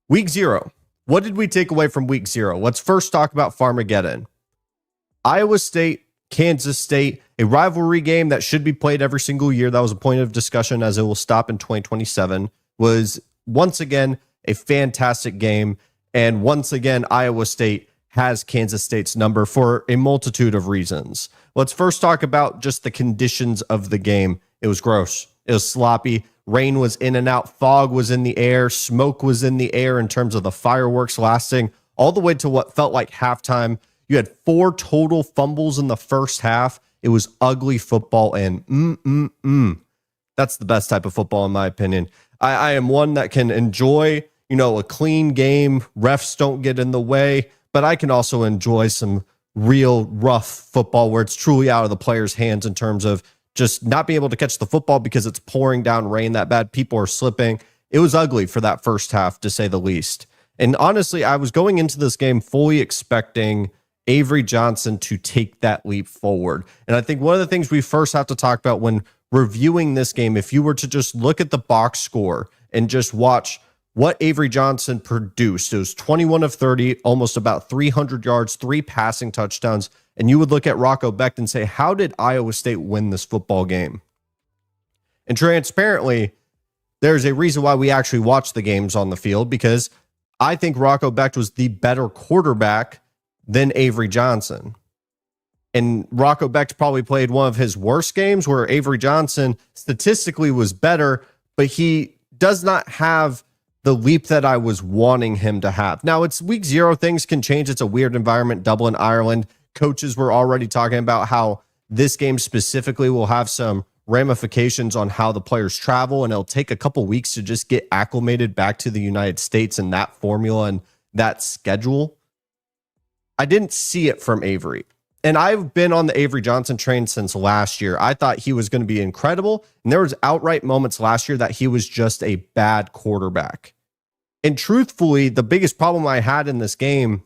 Week 0. What did we take away from week 0? Let's first talk about Farmageddon. Iowa State, Kansas State, a rivalry game that should be played every single year. That was a point of discussion as it will stop in 2027. Was once again a fantastic game. And once again, Iowa State has Kansas State's number for a multitude of reasons. Let's first talk about just the conditions of the game. It was gross. It was sloppy. Rain was in and out. Fog was in the air. Smoke was in the air in terms of the fireworks lasting all the way to what felt like halftime. You had 4 total fumbles in the first half. It was ugly football, and that's the best type of football in my opinion. I am one that can enjoy, a clean game. Refs don't get in the way, but I can also enjoy some real rough football where it's truly out of the player's hands in terms of just not being able to catch the football because it's pouring down rain that bad. People are slipping. It was ugly for that first half, to say the least. And honestly, I was going into this game fully expecting Avery Johnson to take that leap forward. And I think one of the things we first have to talk about when reviewing this game, if you were to just look at the box score and just watch what Avery Johnson produced, it was 21 of 30, almost about 300 yards, 3 passing touchdowns. And you would look at Rocco Becht and say, how did Iowa State win this football game? And transparently, there's a reason why we actually watch the games on the field, because I think Rocco Becht was the better quarterback than Avery Johnson. And Rocco Becht probably played one of his worst games where Avery Johnson statistically was better, but he does not have the leap that I was wanting him to have. Now, it's week 0. Things can change. It's a weird environment. Dublin, Ireland. Coaches were already talking about how this game specifically will have some ramifications on how the players travel, and it'll take a couple weeks to just get acclimated back to the United States and that formula and that schedule. I didn't see it from Avery. And I've been on the Avery Johnson train since last year. I thought he was going to be incredible. And there was outright moments last year that he was just a bad quarterback. And truthfully, the biggest problem I had in this game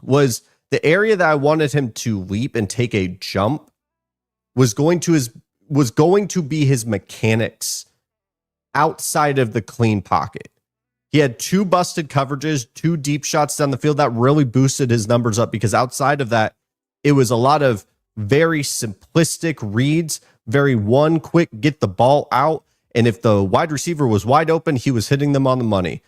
was the area that I wanted him to leap and take a jump was going to be his mechanics outside of the clean pocket. He had 2 busted coverages, 2 deep shots down the field that really boosted his numbers up, because outside of that, it was a lot of very simplistic reads, very one quick get the ball out. And if the wide receiver was wide open, he was hitting them on the money.